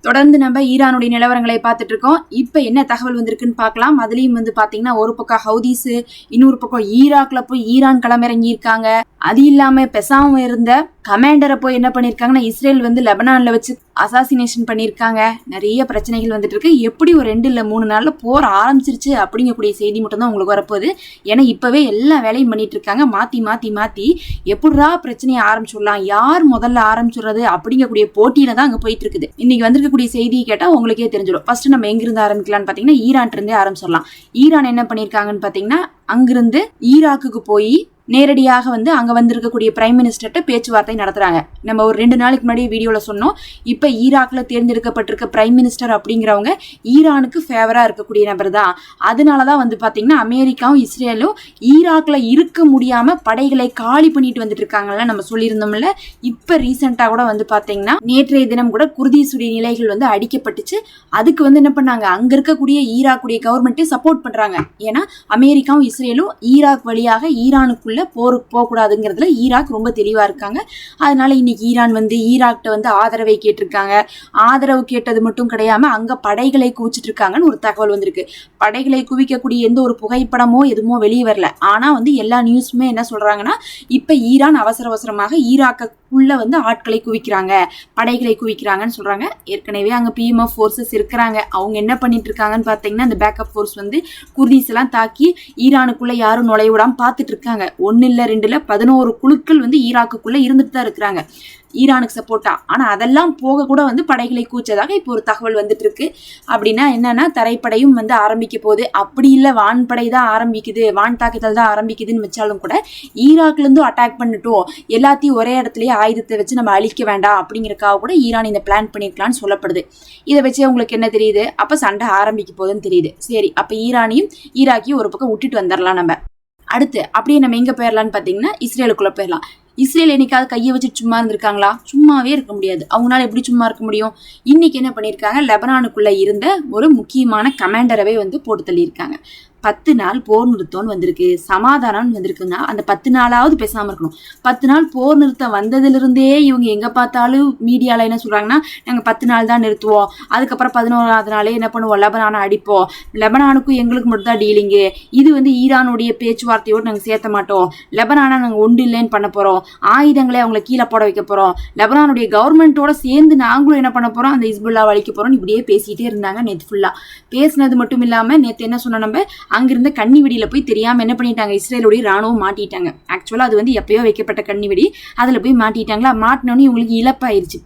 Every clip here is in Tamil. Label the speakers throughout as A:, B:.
A: தொடர்ந்து நம்ம ஈரானுடைய நிலவரங்களை பார்த்துட்டு இருக்கோம். இப்போ என்ன தகவல் வந்திருக்குன்னு பார்க்கலாம். அதுலேயும் பார்த்தீங்கன்னா ஒரு பக்கம் ஹவுதீஸ், இன்னொரு பக்கம் ஈராக்ல போய் ஈரான் களமிறங்கி இருக்காங்க. அது இல்லாம பெசாம இருந்த கமாண்டரை போய் என்ன பண்ணிருக்காங்கன்னா இஸ்ரேல் லெபனான்ல வச்சு அசாசினேஷன் பண்ணியிருக்காங்க. நிறைய பிரச்சனைகள் வந்துட்டு இருக்கு. எப்படி ஒரு 2 இல்லை 3 நாள்ல போர் ஆரம்பிச்சிருச்சு அப்படிங்கக்கூடிய செய்தி மட்டும் தான் உங்களுக்கு வரப்போகுது. ஏன்னா இப்பவே எல்லா வேலையும் பண்ணிட்டு இருக்காங்க. மாத்தி மாத்தி மாத்தி எப்படிரா பிரச்சனையை ஆரம்பிச்சுடலாம், யார் முதல்ல ஆரம்பிச்சுடுறது அப்படிங்கக்கூடிய போட்டியில தான் அங்க போயிட்டு இருக்குது. இன்னைக்கு வந்திருக்கக்கூடிய செய்தியை கேட்டா உங்களுக்கே தெரிஞ்சிடும். ஃபர்ஸ்ட் நம்ம எங்கிருந்து ஆரம்பிக்கலாம்னு பாத்தீங்கன்னா ஈரான் இருந்தே ஆரம்பிச்சிடலாம். ஈரான் என்ன பண்ணிருக்காங்கன்னு பாத்தீங்கன்னா அங்கிருந்து ஈராக்குக்கு போய் நேரடியாக அங்க வந்திருக்கக்கூடிய பிரைம் மினிஸ்டர்கிட்ட பேச்சுவார்த்தை நடத்துறாங்க. நம்ம ஒரு 2 நாளைக்கு முன்னாடி வீடியோல சொன்னோம். இப்ப ஈராக்ல தேர்ந்தெடுக்கப்பட்டிருக்க பிரைம் மினிஸ்டர் அப்படிங்கிறவங்க ஈரானுக்கு ஃபேவரா இருக்கக்கூடிய நபர் தான். அதனாலதான் பாத்தீங்கன்னா அமெரிக்காவும் இஸ்ரேலும் ஈராக்ல இருக்க முடியாம படைகளை காலி பண்ணிட்டு வந்துட்டு இருக்காங்கல்ல, நம்ம சொல்லியிருந்தோம்ல. இப்ப ரீசெண்டா கூட பாத்தீங்கன்னா நேற்றைய தினம் கூட குர்தீசுடைய நிலைகள் அடிக்கப்பட்டுச்சு. அதுக்கு என்ன பண்ணாங்க, அங்க இருக்கக்கூடிய ஈராக்குடைய கவர்மெண்ட்டை சப்போர்ட் பண்றாங்க. ஏன்னா அமெரிக்காவும் இஸ்ரேலும் ஈராக் வழியாக ஈரானுக்குள்ள போருக்கு போகக்கூடாதுங்கிறதுல ஈராக் ரொம்ப தெளிவா இருக்காங்க. அதனால இன்னைக்கு ஈரான் ஈராக்ட ஆதரவை கேட்டிருக்காங்க. ஆதரவு கேட்டது மட்டும் கிடையாம அங்க படைகளை குவிச்சிட்டு இருக்காங்கன்னு ஒரு தகவல் வந்திருக்கு. படைகளை குவிக்கக்கூடிய எந்த ஒரு புகைப்படமோ எதுமோ வெளியே வரல. ஆனா எல்லா நியூஸுமே என்ன சொல்றாங்கன்னா இப்ப ஈரான் அவசர அவசரமாக ஈராக்குள்ள ஆட்களை குவிக்கிறாங்க, படைகளை குவிக்கிறாங்கன்னு சொல்றாங்க. ஏற்கனவே அங்க பிஎம்எஃப் ஃபோர்ஸஸ் இருக்கிறாங்க. அவங்க என்ன பண்ணிட்டு இருக்காங்கன்னு பாத்தீங்கன்னா இந்த பேக்கப் ஃபோர்ஸ் குர்தீஸ் எல்லாம் தாக்கி ஈரானுக்குள்ள யாரும் நுழைவிடாம பார்த்துட்டு இருக்காங்க. 1 இல்ல 2 இல்ல 11 குழுக்கள் ஈராக்குக்குள்ள இருந்துட்டு தான் இருக்கிறாங்க ஈரானுக்கு சப்போர்ட்டா. ஆனா அதெல்லாம் போக கூட படைகளை கூச்சதாக இப்போ ஒரு தகவல் வந்துட்டு இருக்கு. அப்படின்னா என்னன்னா தரைப்படையும் ஆரம்பிக்க போகுது. அப்படி இல்ல வான்படை தான் ஆரம்பிக்குது, வான் தாக்குதல் தான் ஆரம்பிக்குதுன்னு வச்சாலும் கூட ஈராக்ல இருந்து அட்டாக் பண்ணிட்டோம், எல்லாத்தையும் ஒரே இடத்துலயே ஆயுதத்தை வச்சு நம்ம அழிக்க வேண்டாம் அப்படிங்கறக்காக கூட ஈரான் இந்த பிளான் பண்ணிருக்கலாம்னு சொல்லப்படுது. இதை வச்சு உங்களுக்கு என்ன தெரியுது, அப்ப சண்டை ஆரம்பிக்க போகுதுன்னு தெரியுது. சரி, அப்ப ஈரானையும் ஈராக்கையும் ஒரு பக்கம் விட்டுட்டு வந்துடலாம். நம்ம அடுத்து அப்படியே நம்ம எங்க போயிடலாம்னு பாத்தீங்கன்னா இஸ்ரேலுக்குள்ள போயிடலாம். இஸ்ரேல் என்னைக்காவது கையை வச்சுட்டு சும்மா இருந்திருக்காங்களா? சும்மாவே இருக்க முடியாது. அவங்களால எப்படி சும்மா இருக்க முடியும்? இன்னைக்கு என்ன பண்ணிருக்காங்க, லெபனானுக்குள்ள இருந்த ஒரு முக்கியமான கமாண்டரவே போட்டு தள்ளியிருக்காங்க. 10 நாள் போர் நிறுத்தம் வந்திருக்கு, சமாதானம் வந்திருக்குன்னா அந்த 10 நாளாவது பேசாம இருக்கணும். 10 நாள் போர் நிறுத்தம் வந்ததுல இருந்தே இவங்க எங்க பார்த்தாலும் மீடியால என்ன சொல்றாங்கன்னா நாங்க 10 நாள் தான் நிறுத்துவோம், அதுக்கப்புறம் 11ஆவது நாளே என்ன பண்ணுவோம், லெபனானை அடிப்போம், லெபனானுக்கும் எங்களுக்கு மட்டும் தான் டீலிங்கு, இது ஈரானுடைய பேச்சுவார்த்தையோடு நாங்க சேர்த்த மாட்டோம், லெபனானை நாங்க ஒன்று இல்லைன்னு பண்ண போறோம், ஆயுதங்களே அவங்களை கீழே போட வைக்க போறோம், லெபனானுடைய கவர்மெண்டோட சேர்ந்து நாங்களும் என்ன பண்ண போறோம், அந்த ஹிஸ்புல்லா அழிக்க போறோம். இப்படியே பேசிட்டே இருந்தாங்க நேற்று ஃபுல்லா. பேசினது மட்டும் இல்லாம நேற்று என்ன சொன்ன, நம்ம அங்கிருந்த கண்ணி வெடியில போய் தெரியாம என்ன பண்ணிட்டாங்க, இஸ்ரேலுடைய ராணுவம் மாட்டிட்டாங்க. ஆக்சுவலா அது எப்பயோ வைக்கப்பட்ட கண்ணி வெடி, அதுல போய் மாட்டிட்டாங்களா. மாட்டினோன்னு இவங்களுக்கு இழப்பாயிருச்சு.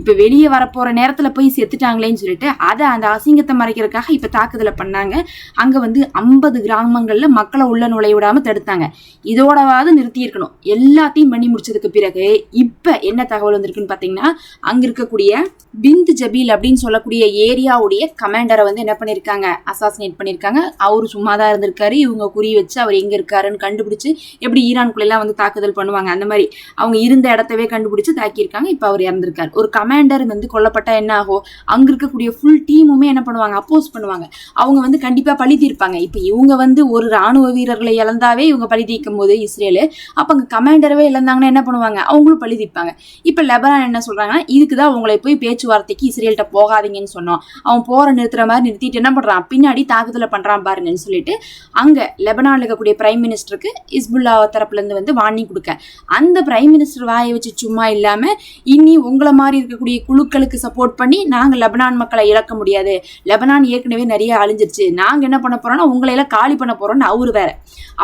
A: இப்ப வெளியே வரப்போற நேரத்துல போய் செத்துட்டாங்களேன்னு சொல்லிட்டு அதை அந்த அசிங்கத்தை மறைக்கிறதுக்காக இப்ப தாக்குதலை பண்ணாங்க. அங்க 50 கிராமங்கள்ல மக்களை உள்ள நுழைய விடாம தடுத்தாங்க. இதோடவாது நிறுத்தி இருக்கணும். எல்லாத்தையும் பண்ணி முடிச்சதுக்கு பிறகு இப்ப என்ன தகவல் வந்திருக்குன்னு பாத்தீங்கன்னா அங்க இருக்கக்கூடிய பிந்த் ஜபீல் அப்படின்னு சொல்லக்கூடிய ஏரியாவுடைய கமாண்டரை என்ன பண்ணிருக்காங்க, அசாசினேட் பண்ணிருக்காங்க. அவரு சும்மாதான் இருந்திருக்காரு. இவங்க குறி வச்சு அவர் எங்க இருக்காருன்னு கண்டுபிடிச்சு, எப்படி ஈரானுக்குள்ள எல்லாம் தாக்குதல் பண்ணுவாங்க அந்த மாதிரி அவங்க இருந்த இடத்தவே கண்டுபிடிச்சு தாக்கியிருக்காங்க. இப்ப அவர் இறந்திருக்காரு. ஒரு கமாண்டர் கொல்லப்பட்டா என்ன ஆகும், அங்க இருக்கக்கூடிய ஃபுல் டீமுமே என்ன பண்ணுவாங்க, அப்போஸ் பண்ணுவாங்க. அவங்க கண்டிப்பா பழி தீர்ப்பாங்க. இப்ப இவங்க ஒரு ராணுவ வீரர்களை இழந்தாவே இவங்க பழி தீர்க்கும் போது இஸ்ரேலு, அப்ப அங்க கமாண்டரவே இழந்தாங்கன்னா என்ன பண்ணுவாங்க, அவங்களும் பழி தீர்ப்பாங்க. இப்ப லெபனான் என்ன சொல்றாங்கன்னா இதுக்குதான் அவங்களை போய் பேச்சுவார்த்தைக்கு இஸ்ரேல்கிட்ட போகாதீங்கன்னு சொன்னோம், அவன் போற நிறுத்துற மாதிரி நிறுத்திட்டு என்ன பண்றான், பின்னாடி தாக்குதலை பண்றான் பாருங்கன்னு சொல்லிட்டு அங்க லெபனான்ல இருக்கக்கூடிய பிரைம் மினிஸ்டருக்கு ஹிஸ்புல்லா தரப்புல இருந்து வார்னிங் கொடுக்க, அந்த பிரைம் மினிஸ்டர் வாயை வச்சு சும்மா இல்லாம இனி உங்களை மாதிரி இருக்கக்கூடிய குழுக்களுக்கு சப்போர்ட் பண்ணி நாங்க லெபனான் மக்களை இழக்க முடியாது, லெபனான் ஏற்கனவே நிறைய அழிஞ்சிருச்சு, நாங்க என்ன பண்ண போறோம்னா உங்களை எல்லாம் காலி பண்ண போறோம்னு அவரு வேற.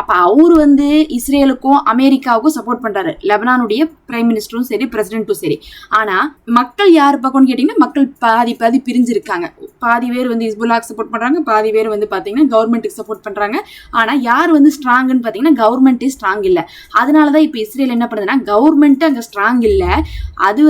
A: அப்ப அவரு இஸ்ரேலுக்கும் அமெரிக்காவுக்கும் சப்போர்ட் பண்றாரு, லெபனானுடைய பிரைம் மினிஸ்டரும் சரி பிரசிடென்ட்டும் சரி. ஆனா மக்கள் யாரு பக்கம்னு கேட்டீங்கன்னா மக்கள் பாதி பாதி பிரிஞ்சிருக்காங்க. பாதி பேர் ஹிஸ்புல்லாக்கு சப்போர்ட் பண்றாங்க, பாதி பேர் பாத்தீங்கன்னா கவர்மெண்ட்டுக்கு சப்போர்ட் பண்றாங்க. ஆனா யார் ஸ்ட்ராங்னு பாத்தீங்கன்னா கவர்மெண்ட் ஸ்ட்ராங் இல்ல. அதனாலதான் இப்ப இஸ்ரேல் என்ன பண்ணுதுன்னா கவர்மெண்ட் அங்க ஸ்ட்ராங் இல்ல, அது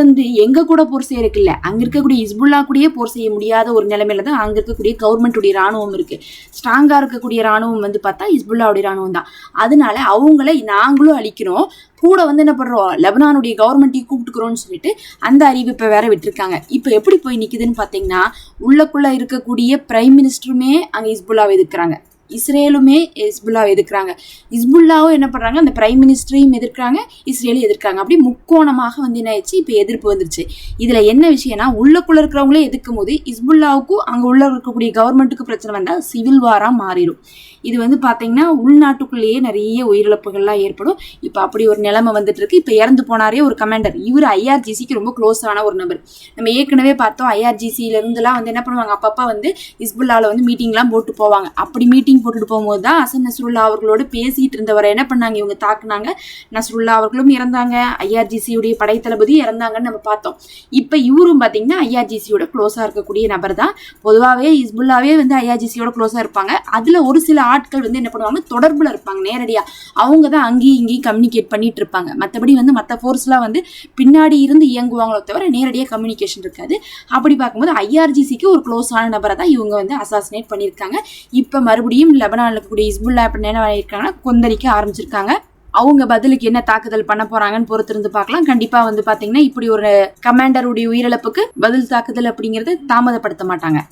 A: எங்க கூட போர் செய்ய இருக்குல்ல, அங்க இருக்கக்கூடிய ஹிஸ்புல்லா கூடயே போர் செய்ய முடியாத ஒரு நிலைமையில தான் அங்க இருக்கக்கூடிய கவர்மெண்ட்டுடைய ராணுவம் இருக்கு. ஸ்ட்ராங்கா இருக்கக்கூடிய ராணுவம் பார்த்தா ஹிஸ்புல்லாவுடைய ராணுவம் தான். அதனால அவங்களை நாங்களும் அழிக்கிறோம், கூட என்ன பண்றோம், லெபனானுடைய கவர்மெண்ட்டையும் கூப்பிட்டுக்கிறோம்னு சொல்லிட்டு அந்த அறிவிப்பை வேற விட்டுருக்காங்க. இப்ப எப்படி போய் நிக்குதுன்னு பாத்தீங்கன்னா உள்ளக்குள்ள இருக்கக்கூடிய பிரைம் மினிஸ்டருமே அங்க ஹிஸ்புல்லாவை எதிர்க்கிறாங்க. இஸ்ரேலுமே ஹிஸ்புல்லாவை எதிர்க்கிறாங்க, ஹிஸ்புல்லாவும் என்ன பண்ணுறாங்க, அந்த பிரைம் மினிஸ்டரையும் எதிர்க்கிறாங்க, இஸ்ரேலும் எதிர்க்கிறாங்க. அப்படி முக்கோணமாக வந்து என்ன ஆயிடுச்சு, இப்போ எதிர்ப்பு வந்துருச்சு. இதில் என்ன விஷயம்னா, உள்ளுக்குள்ளே இருக்கிறவங்களே எதிர்க்கும் போது ஹிஸ்புல்லாவுக்கும் அங்கே உள்ள இருக்கக்கூடிய கவர்மெண்ட்டுக்கு பிரச்சனை வந்தால் சிவில் வாராக மாறிடும். இது வந்து பார்த்தீங்கன்னா உள்நாட்டுக்குள்ளேயே நிறைய உயிரிழப்புகள்லாம் ஏற்படும். இப்போ அப்படி ஒரு நிலைமை வந்துட்டு இருக்கு. இப்போ இறந்து போனாரே ஒரு கமாண்டர், இவர் ஐஆர்ஜிசிக்கு ரொம்ப க்ளோஸான ஒரு நபர். நம்ம ஏற்கனவே பார்த்தோம், ஐஆர்ஜிசியிலேருந்துலாம் வந்து என்ன பண்ணுவாங்க, அப்பப்போ வந்து ஹிஸ்புல்லாவில் வந்து மீட்டிங்லாம் போட்டு போவாங்க. அப்படி மீட்டிங் போட்டுட்டு போகும்போது தான் ஹசன் நஸ்ருல்லா அவர்களோடு பேசிட்டு இருந்தவரை என்ன பண்ணாங்க, இவங்க தாக்குனாங்க. நஸ்ருல்லா அவர்களும் இறந்தாங்க, ஐஆர்ஜிசியுடைய படைத்தளபதி இறந்தாங்கன்னு நம்ம பார்த்தோம். இப்போ இவரும் பார்த்தீங்கன்னா ஐஆர்ஜிசியோட க்ளோஸாக இருக்கக்கூடிய நபர் தான். பொதுவாகவே ஹிஸ்புல்லாவே வந்து ஐஆர்ஜிசியோட க்ளோஸாக இருப்பாங்க. அதில் ஒரு சில ஆட்கள் வந்து என்ன பண்ணுவாங்க, தொடர்பில் இருப்பாங்க நேரடியாக. அவங்க தான் அங்கேயும் இங்கேயும் கம்யூனிகேட் பண்ணிட்டு இருப்பாங்க. மற்றபடி வந்து மற்ற ஃபோர்ஸ்லாம் வந்து பின்னாடி இருந்து இயங்குவாங்களோ தவிர நேரடியாக கம்யூனிகேஷன் இருக்காது. அப்படி பார்க்கும்போது ஐஆர்ஜிசிக்கு ஒரு க்ளோஸான நபரை தான் இவங்க வந்து அசாசினேட் பண்ணியிருக்காங்க. இப்போ மறுபடியும் லெபனானில் இருக்கக்கூடிய ஹிஸ்புல்லா அப்படின்னு என்ன பண்ணியிருக்காங்கன்னா கொந்தளிக்க ஆரம்பிச்சிருக்காங்க. அவங்க பதிலுக்கு என்ன தாக்குதல் பண்ண போறாங்கன்னு பொறுத்திருந்து பார்க்கலாம். கண்டிப்பா வந்து பாத்தீங்கன்னா இப்படி ஒரு கமாண்டருடைய உயிரிழப்புக்கு பதில் தாக்குதல் அப்படிங்கறது தாமதப்படுத்த மாட்டாங்க.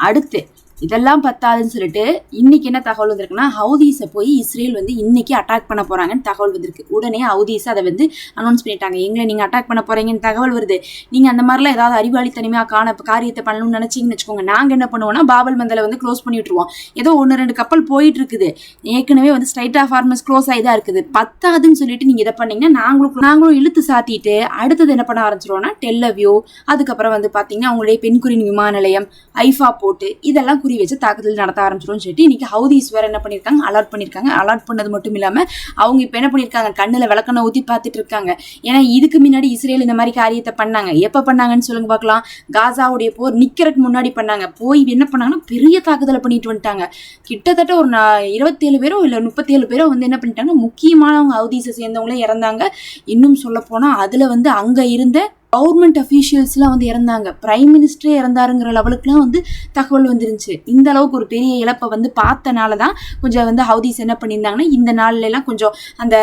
A: அடுத்து இதெல்லாம் பத்தாதுன்னு சொல்லிட்டு இன்னைக்கு என்ன தகவல் வந்திருக்குன்னா, ஹவுதீஸை போய் இஸ்ரேல் வந்து இன்னைக்கு அட்டாக் பண்ண போறாங்கன்னு தகவல் வந்திருக்கு. உடனே ஹவுதீஸ் அதை வந்து அனௌன்ஸ் பண்ணிட்டாங்க, எங்களை நீங்க அட்டாக் பண்ண போறீங்கன்னு தகவல் வருது, நீங்க அந்த மாதிரிலாம் ஏதாவது அறிவாளித்தனிமையா காரியத்தை பண்ணணும்னு நினைச்சீங்கன்னு வச்சுக்கோங்க, நாங்க என்ன பண்ணுவோம்னா பாபல் மந்தலை வந்து க்ளோஸ் பண்ணி விட்டுருவோம். ஏதோ 1-2 கப்பல் போயிட்டு இருக்குது, ஏற்கனவே வந்து ஸ்ட்ரைட் ஆஃப் ஹார்மஸ் க்ளோஸ் ஆகிதான் இருக்குது, பத்தாதுன்னு சொல்லிட்டு நீங்க இதை பண்ணீங்கன்னா நாங்களும் இழுத்து சாத்திட்டு அடுத்தது என்ன பண்ண ஆரம்பிச்சிருவோம்னா டெல் அவிவ், அதுக்கப்புறம் வந்து பாத்தீங்கன்னா அவங்களுடைய பெண்குறின் விமான நிலையம், ஐஃபா போர்ட், இதெல்லாம் குறி வச்சு தாக்குதல் நடத்த ஆரம்பிச்சிடும் சொல்லிட்டு இன்னைக்கு ஹவுதீஸ் வேற என்ன பண்ணிருக்காங்க, அலர்ட் பண்ணிருக்காங்க. அலர்ட் பண்ணது மட்டும் இல்லாம அவங்க இப்ப என்ன பண்ணிருக்காங்க, கண்ணுல விளக்கெண்ணெய் ஊத்தி பார்த்துட்டு இருக்காங்க. ஏன்னா இதுக்கு முன்னாடி இஸ்ரேல் இந்த மாதிரி காரியத்தை பண்ணாங்க. எப்ப பண்ணாங்கன்னு சொல்லுங்க பார்க்கலாம், காசாவுடைய போர் நிக்கிறதுக்கு முன்னாடி பண்ணாங்க. போய் என்ன பண்ணாங்கன்னா பெரிய தாக்குதலை பண்ணிட்டு வந்துட்டாங்க. கிட்டத்தட்ட ஒரு 27 பேரோ இல்ல 37 பேரோ வந்து என்ன பண்ணிட்டாங்க, முக்கியமானவங்க ஹவுதீஸை சேர்ந்தவங்களே இறந்தாங்க. இன்னும் சொல்ல போனா அதுல வந்து அங்க இருந்த கவர்மெண்ட் அஃபீஷியல்ஸ்லாம் வந்து இறந்தாங்க, பிரைம் மினிஸ்டரே இறந்தாருங்கிற லெவலுக்குலாம் வந்து தகவல் வந்துருந்துச்சு. இந்த அளவுக்கு ஒரு பெரிய இழப்பை வந்து பார்த்தனால தான் கொஞ்சம் வந்து ஹவுதீஸ் என்ன பண்ணியிருந்தாங்கன்னா இந்த நாள்ல எல்லாம் கொஞ்சம் அந்த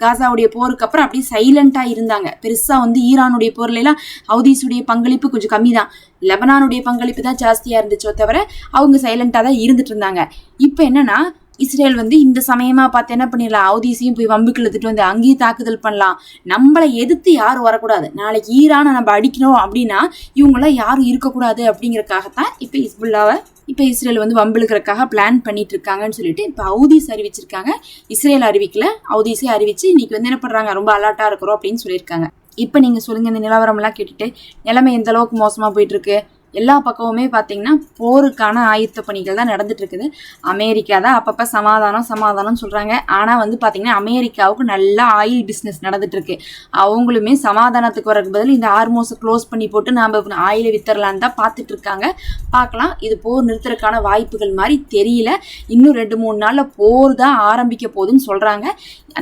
A: காசாவுடைய போருக்கு அப்புறம் அப்படியே சைலண்டா இருந்தாங்க. பெருசா வந்து ஈரானுடைய போர்ல எல்லாம் ஹவுதீஸுடைய பங்களிப்பு கொஞ்சம் கம்மி தான், லெபனானுடைய பங்களிப்பு தான் ஜாஸ்தியா இருந்துச்சோ தவிர அவங்க சைலண்டா தான் இருந்துட்டு இருந்தாங்க. இப்போ என்னன்னா இஸ்ரேல் வந்து இந்த சமயமா பார்த்து என்ன பண்ணிடலாம், ஹவுதீஸையும் போய் வம்புக்கு இழுத்துட்டு வந்து அங்கேயும் தாக்குதல் பண்ணலாம். நம்மளை எதிர்த்து யாரும் வரக்கூடாது, நாளைக்கு ஈரானை நம்ம அடிக்கணும் அப்படின்னா இவங்களாம் யாரும் இருக்கக்கூடாது அப்படிங்கறக்காகத்தான் இப்போ ஹிஸ்புல்லாவை இப்போ இஸ்ரேல் வந்து வம்பிழுக்கிறதுக்காக பிளான் பண்ணிட்டு இருக்காங்கன்னு சொல்லிட்டு இப்போ ஹவுதீஸ் அறிவிச்சிருக்காங்க. இஸ்ரேல் அறிவிக்கல, ஹவுதீஸே அறிவிச்சு இன்னைக்கு வந்து என்ன பண்றாங்க, ரொம்ப அலர்ட்டா இருக்கிறோம் அப்படின்னு சொல்லியிருக்காங்க. இப்போ நீங்க சொல்லுங்க, இந்த நிலவரம் எல்லாம் கேட்டுட்டு நிலைமை எந்த அளவுக்கு மோசமா போயிட்டு இருக்கு? எல்லா பக்கமுமே பார்த்தீங்கன்னா போருக்கான ஆயத்த பணிகள் தான் நடந்துட்டு இருக்குது. அமெரிக்கா தான் அப்பப்போ சமாதானம் சொல்றாங்க. ஆனால் வந்து பார்த்தீங்கன்னா அமெரிக்காவுக்கு நல்ல ஆயில் பிஸ்னஸ் நடந்துட்டு இருக்கு. அவங்களுமே சமாதானத்துக்கு வரக்கு பதில் இந்த ஹார்மோஸை க்ளோஸ் பண்ணி போட்டு நாம் ஆயிலை வித்தரலான்னு தான் பார்த்துட்டு இருக்காங்க. பார்க்கலாம், இது போர் நிறுத்துறதுக்கான வாய்ப்புகள் மாதிரி தெரியல. இன்னும் 2-3 நாளில் போர் தான் ஆரம்பிக்க போகுதுன்னு சொல்றாங்க.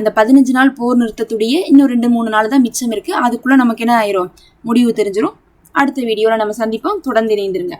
A: அந்த 15 நாள் போர் நிறுத்தத்துடைய இன்னும் 2-3 நாள் தான் மிச்சம் இருக்கு. அதுக்குள்ள நமக்கு என்ன ஆயிரும், முடிவு தெரிஞ்சிடும். அடுத்த வீடியோவில் நம்ம சந்திப்போம். தொடர்ந்து இணைந்திருங்க.